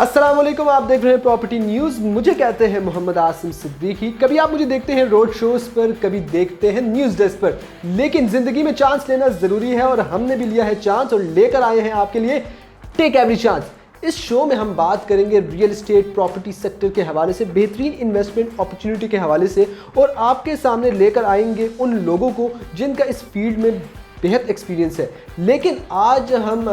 अस्सलाम वालेकुम, आप देख रहे हैं प्रॉपर्टी न्यूज़। मुझे कहते हैं मोहम्मद आसिम सिद्दीकी। कभी आप मुझे देखते हैं रोड शोज़ पर, कभी देखते हैं न्यूज़ डेस्क पर, लेकिन ज़िंदगी में चांस लेना ज़रूरी है और हमने भी लिया है चांस और लेकर आए हैं आपके लिए टेक एवरी चांस। इस शो में हम बात करेंगे रियल एस्टेट प्रॉपर्टी सेक्टर के हवाले से, बेहतरीन इन्वेस्टमेंट अपॉर्चुनिटी के हवाले से, और आपके सामने लेकर आएंगे उन लोगों को जिनका इस फील्ड में बेहद एक्सपीरियंस है। लेकिन आज हम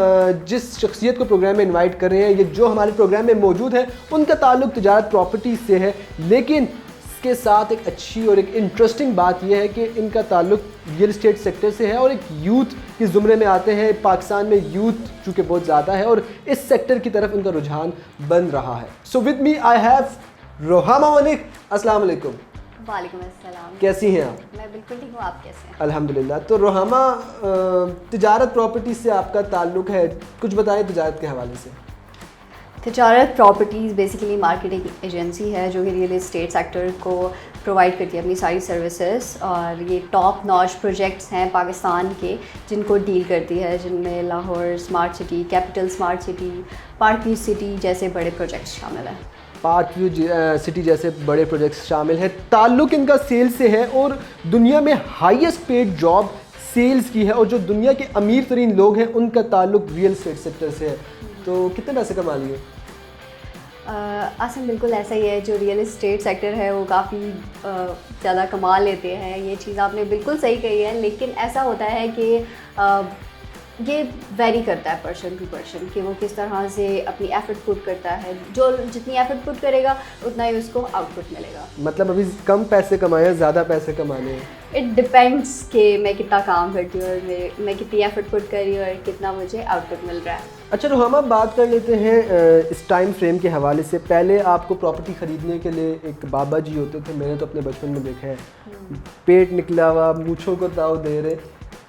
जिस शख्सियत को प्रोग्राम में इनवाइट कर रहे हैं, ये जो हमारे प्रोग्राम में मौजूद है, उनका ताल्लुक तिजारत प्रॉपर्टी से है। लेकिन इसके साथ एक अच्छी और एक इंटरेस्टिंग बात यह है कि इनका ताल्लुक रियल एस्टेट सेक्टर से है और एक यूथ के ज़ुमरे में आते हैं। पाकिस्तान में यूथ चूँकि बहुत ज़्यादा है और इस सेक्टर की तरफ उनका रुझान बन रहा है। So with me I have Rohama Malik. अस्सलाम वालेकुम। वालेकुम अस्सलाम। कैसी हैं आप? मैं बिल्कुल ठीक हूँ, आप कैसे हैं? अल्हम्दुलिल्लाह। तो रोहामा, तिजारत प्रॉपर्टी से आपका ताल्लुक़ है, कुछ बताएं तिजारत के हवाले से। तिजारत प्रॉपर्टीज़ बेसिकली मार्केटिंग एजेंसी है जो कि रियल एस्टेट सेक्टर को प्रोवाइड करती है अपनी सारी सर्विसेज, और ये टॉप नॉच प्रोजेक्ट्स हैं पाकिस्तान के जिनको डील करती है, जिनमें Lahore smart city, capital smart city, park view city जैसे बड़े प्रोजेक्ट्स शामिल हैं। पार्क व्यू सिटी जैसे बड़े प्रोजेक्ट्स शामिल हैं। ताल्लुक़ इनका सेल्स से है और दुनिया में हाईएस्ट पेड जॉब सेल्स की है, और जो दुनिया के अमीर तरीन लोग हैं उनका ताल्लुक़ रियल एस्टेट सेक्टर से है। तो कितने पैसे कमा लिए? आसिम, बिल्कुल ऐसा ही है। जो रियल एस्टेट सेक्टर है वो काफ़ी ज़्यादा कमा लेते हैं, ये चीज़ आपने बिल्कुल सही कही है। लेकिन ऐसा होता है कि ये वेरी करता है पर्सन टू पर्सन कि वो किस तरह से अपनी एफर्ट पुट करता है। जो जितनी एफर्ट पुट करेगा उतना ही उसको आउटपुट मिलेगा। मतलब अभी कम पैसे कमाए, ज़्यादा पैसे कमाने हैं? इट डिपेंड्स कि मैं कितना काम करती हूँ और मैं कितनी एफर्ट पुट कर रही हूँ और कितना मुझे आउटपुट मिल रहा है। अच्छा, तो हम अब बात कर लेते हैं इस टाइम फ्रेम के हवाले से। पहले आपको प्रॉपर्टी ख़रीदने के लिए एक बाबा जी होते थे, मैंने तो अपने बचपन में देखा है, पेट निकला हुआ, मूँछों को ताव दे रहे,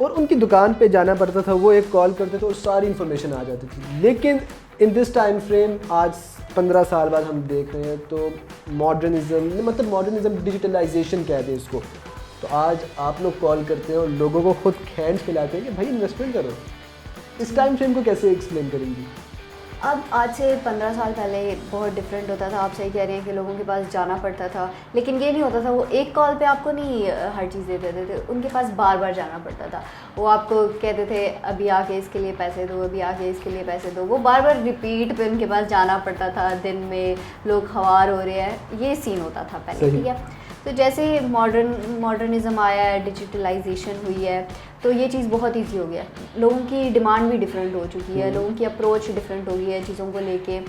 और उनकी दुकान पे जाना पड़ता था। वो एक कॉल करते थे और सारी इन्फॉर्मेशन आ जाती थी। लेकिन इन दिस टाइम फ्रेम आज 15 साल बाद हम देख रहे हैं तो मॉडर्निज़म डिजिटलाइजेशन कहते हैं इसको। तो आज आप लोग कॉल करते हैं और लोगों को खुद खींच खिलाते हैं कि भाई इन्वेस्टमेंट करो। इस टाइम फ्रेम को कैसे एक्सप्लेन करेंगी? अब आज से 15 साल पहले बहुत डिफरेंट होता था। आप सही कह रहे हैं कि लोगों के पास जाना पड़ता था, लेकिन ये नहीं होता था, वो एक कॉल पे आपको नहीं हर चीज़ दे देते थे। उनके पास बार बार जाना पड़ता था। वो आपको कहते थे अभी आके इसके लिए पैसे दो, अभी आके इसके लिए पैसे दो। वो बार बार रिपीट पे उनके पास जाना पड़ता था। दिन में लोग ख़वार हो रहे हैं, ये सीन होता था पहले, ठीक है। तो जैसे मॉडर्निज़म आया है, डिजिटलाइजेशन हुई है, तो ये चीज़ बहुत ईजी हो गया। लोगों की डिमांड भी डिफरेंट हो चुकी है, लोगों की अप्रोच डिफरेंट हो गई है चीज़ों को लेके।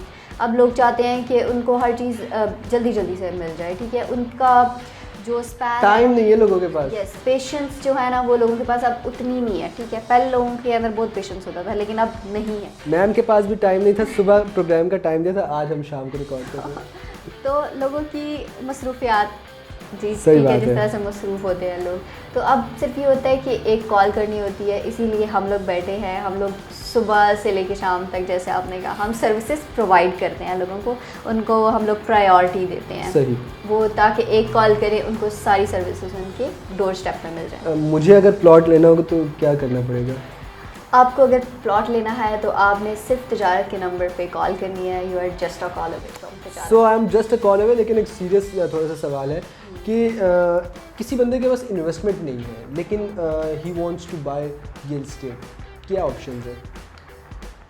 अब लोग चाहते हैं कि उनको हर चीज़ जल्दी जल्दी से मिल जाए, ठीक है। उनका जो स्पैन, टाइम नहीं है लोगों के पास। यस, पेशेंस जो है ना वो लोगों के पास अब उतनी नहीं है, ठीक है। पहले लोगों के अंदर बहुत पेशेंस होता था, लेकिन अब नहीं है। मैम के पास भी टाइम नहीं था, सुबह प्रोग्राम का टाइम दिया था, आज हम शाम को रिकॉर्ड कर रहे हैं। तो लोगों की मसरूफियात, जी सही ठीक है, बात जिस है। तरह से मसरूफ़ होते हैं लोग, तो अब सिर्फ ये होता है कि एक कॉल करनी होती है। इसीलिए हम लोग बैठे हैं, हम लोग सुबह से लेकर शाम तक, जैसे आपने कहा, हम सर्विसेज प्रोवाइड करते हैं लोगों को। उनको हम लोग प्रायोरिटी देते हैं, सही वो ताकि एक कॉल करें उनको सारी सर्विसेज उनके डोर स्टेप पे मिल जाए। मुझे अगर प्लॉट लेना होगा तो क्या करना पड़ेगा? आपको अगर प्लॉट लेना है तो आपने सिर्फ तिजारत के नंबर पे कॉल करनी है। You are just a call away from तिजारत। So I am just a call away. लेकिन एक सीरियस थोड़ा सा सवाल है कि किसी बंदे के पास इन्वेस्टमेंट नहीं है, लेकिन he wants to buy real estate, क्या ऑप्शंस है?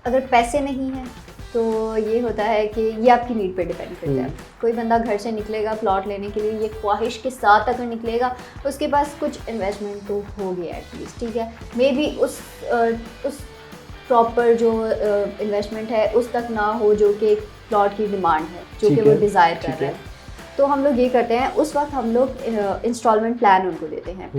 अगर पैसे नहीं हैं तो ये होता है कि ये आपकी नीड पे डिपेंड करता है। कोई बंदा घर से निकलेगा प्लॉट लेने के लिए, ये ख्वाहिश के साथ अगर निकलेगा, उसके पास कुछ इन्वेस्टमेंट तो हो गया एटलीस्ट, ठीक है। मे बी उस प्रॉपर जो इन्वेस्टमेंट है उस तक ना हो जो कि प्लॉट की डिमांड है, जो कि वो डिज़ायर कर रहा है। तो हम लोग ये करते हैं, उस वक्त हम लोग इंस्टॉलमेंट प्लान उनको देते हैं,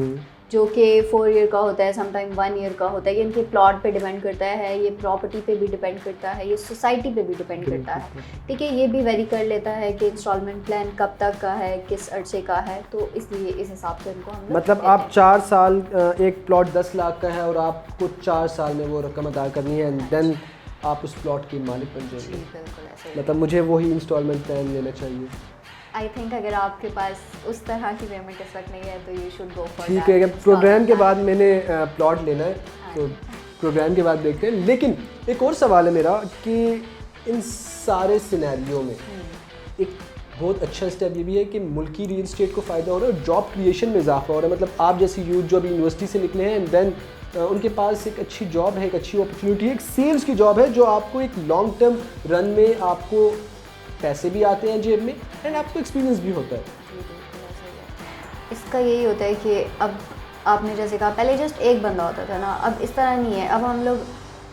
जो कि 4 ईयर का होता है, समटाइम 1 ईयर का होता है। ये इनके प्लॉट पे डिपेंड करता है, ये प्रॉपर्टी पे भी डिपेंड करता है, ये सोसाइटी पे भी डिपेंड करता है, ठीक है। ये भी वेरी कर लेता है कि इंस्टॉलमेंट प्लान कब तक का है, किस अरसे का है, तो इसलिए इस हिसाब से उनको हम लोग मतलब आप 4 साल, एक प्लॉट 10 लाख का है और आपको 4 साल में वो रकम अदा करनी है, एंड देन आप उस प्लॉट के मालिक बन जाएंगे। बिल्कुल ऐसे। मतलब मुझे वही इंस्टॉलमेंट प्लान लेना चाहिए। आई थिंक अगर आपके पास उस तरह की पेमेंट इस वक्त नहीं है तो यू शुड गो फॉर ठीक है। अगर प्रोग्राम के बाद मैंने प्लॉट लेना है तो प्रोग्राम के बाद देखते हैं। लेकिन एक और सवाल है मेरा कि इन सारे सिनेरियो में एक बहुत अच्छा स्टेप ये भी है कि मुल्की रियल स्टेट को फ़ायदा हो रहा है और जॉब क्रिएशन में इजाफा हो रहा है। मतलब आप जैसे यूथ जो अभी यूनिवर्सिटी से निकले हैं एंड देन उनके पास एक अच्छी जॉब है, एक अच्छी अपॉर्चुनिटी है, एक सेल्स की जॉब है जो आपको एक लॉन्ग टर्म रन में आपको पैसे भी आते हैं जेब में एंड आपको एक्सपीरियंस भी होता है। इसका यही होता है कि अब आपने जैसे कहा पहले जस्ट एक बंदा होता था ना, अब इस तरह नहीं है। अब हम लोग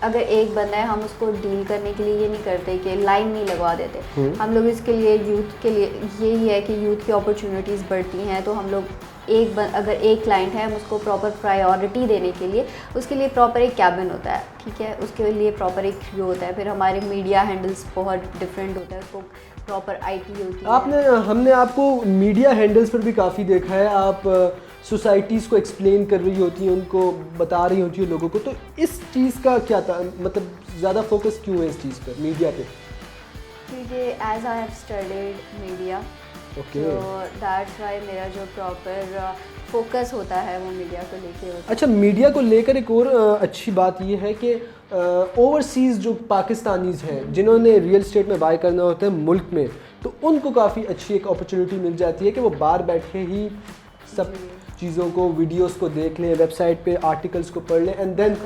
अगर एक बंदा है, हम उसको डील करने के लिए ये नहीं करते कि लाइन नहीं लगवा देते। हम लोग इसके लिए यूथ के लिए यही है कि यूथ की अपॉर्चुनिटीज़ बढ़ती हैं, तो हम लोग अगर एक क्लाइंट है, हम उसको प्रॉपर प्रायोरिटी देने के लिए उसके लिए प्रॉपर एक कैबिन होता है, ठीक है, उसके लिए प्रॉपर एक क्रू होता है। फिर हमारे मीडिया हैंडल्स बहुत डिफरेंट होता है, उसको प्रॉपर आईटी होती है। हमने आपको मीडिया हैंडल्स पर भी काफ़ी देखा है, आप सोसाइटीज़ को एक्सप्लेन कर रही होती हैं, उनको बता रही होती है लोगों को। तो इस चीज़ का क्या था, मतलब ज़्यादा फोकस क्यों है इस चीज़ पर, मीडिया पे? क्योंकि as I have studied media, okay, तो दैट्स वाई मेरा जो प्रॉपर फोकस होता है वो मीडिया को लेके होता है। अच्छा, मीडिया को लेकर एक और अच्छी बात ये है कि ओवरसीज़ जो पाकिस्तानीज़ हैं जिन्होंने रियल स्टेट में बाय करना होता है मुल्क में, तो उनको काफ़ी अच्छी एक अपॉर्चुनिटी मिल जाती है कि वो बाहर बैठे ही सब चीज़ों को, वीडियोस को देख लें, वेबसाइट पे आर्टिकल्स को पढ़ लें एंड देन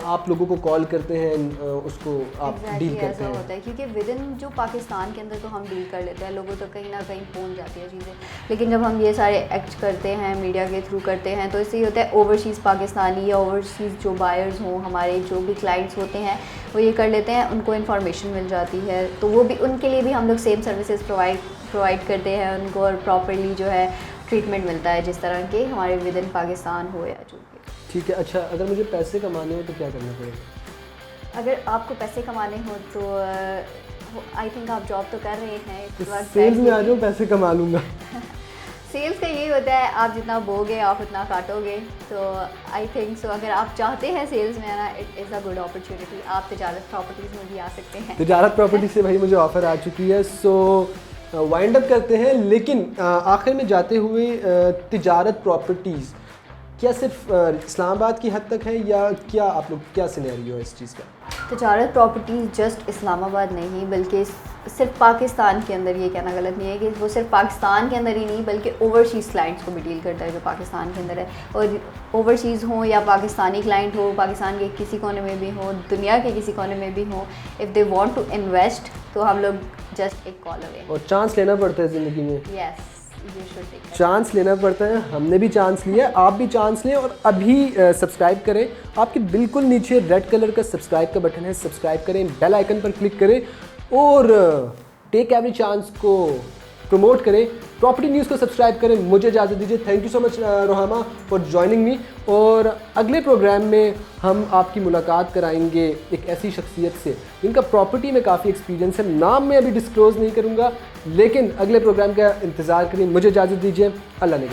आप लोगों को कॉल करते हैं, उसको आप डील करते हैं। होता है क्योंकि विद इन जो पाकिस्तान के अंदर तो हम डील कर लेते हैं, लोगों तो कहीं ना कहीं पहुंच जाती है चीज़ें, लेकिन जब हम ये सारे एक्ट करते हैं, मीडिया के थ्रू करते हैं, तो इससे ये होता है ओवरसीज़ पाकिस्तानी या ओवरसीज़ जो बायर्स हों, हमारे जो भी क्लाइंट्स होते हैं वो ये कर लेते हैं, उनको इन्फॉर्मेशन मिल जाती है, तो वो भी उनके लिए भी हम लोग सेम सर्विसेज प्रोवाइड करते हैं उनको, और प्रॉपरली जो है ट्रीटमेंट मिलता है जिस तरह के हमारे विद इन पाकिस्तान हो या जो भी। ठीक है। अच्छा, अगर मुझे पैसे कमाने हो तो क्या करना पड़ेगा? अगर आपको पैसे कमाने हो तो आई थिंक आप जॉब तो कर रहे हैं, सेल्स में आ जाओ, पैसे कमा लूँगा। सेल्स का यही होता है, आप जितना बोगे आप उतना काटोगे, तो आई थिंक सो अगर आप चाहते हैं सेल्स में आना, it is a good opportunity. आप तिजारत प्रॉपर्टीज़ में भी आ सकते हैं। तिजारत प्रॉपर्टी से भाई मुझे ऑफ़र आ चुकी है, सो वाइंड अप करते हैं, लेकिन आखिर में जाते हुए तिजारत प्रॉपर्टीज़ क्या सिर्फ इस्लामाबाद की हद तक है या क्या आप लोग, क्या सिनेरियो है इस चीज़ का? तिजारत प्रॉपर्टीज़ जस्ट इस्लामाबाद नहीं बल्कि सिर्फ पाकिस्तान के अंदर, ये कहना गलत नहीं है कि वो सिर्फ पाकिस्तान के अंदर ही नहीं बल्कि ओवरसीज़ क्लाइंट्स को भी डील करता है जो पाकिस्तान के अंदर है, और ओवरसीज़ हों या पाकिस्तानी क्लाइंट हो, पाकिस्तान के किसी कोने में भी हो, दुनिया के किसी कोने में भी हो, if they want to invest तो हम लोग जस्ट एक कॉल अवे। और चांस लेना पड़ता है ज़िंदगी में। यस, चांस लेना पड़ता है, हमने भी चांस लिया है, आप भी चांस लें और अभी सब्सक्राइब करें। आपके बिल्कुल नीचे रेड कलर का सब्सक्राइब का बटन है, सब्सक्राइब करें, बेल आइकन पर क्लिक करें और टेक एवरी चांस को प्रमोट करें। प्रॉपर्टी न्यूज़ को सब्सक्राइब करें। मुझे इजाज़त दीजिए। Thank you so much Rohama for joining me, और अगले प्रोग्राम में हम आपकी मुलाकात कराएंगे एक ऐसी शख्सियत से जिनका प्रॉपर्टी में काफ़ी एक्सपीरियंस है। नाम मैं अभी डिस्क्लोज़ नहीं करूँगा, लेकिन अगले प्रोग्राम का इंतज़ार करें। मुझे इजाज़त दीजिए। अल्लाह ने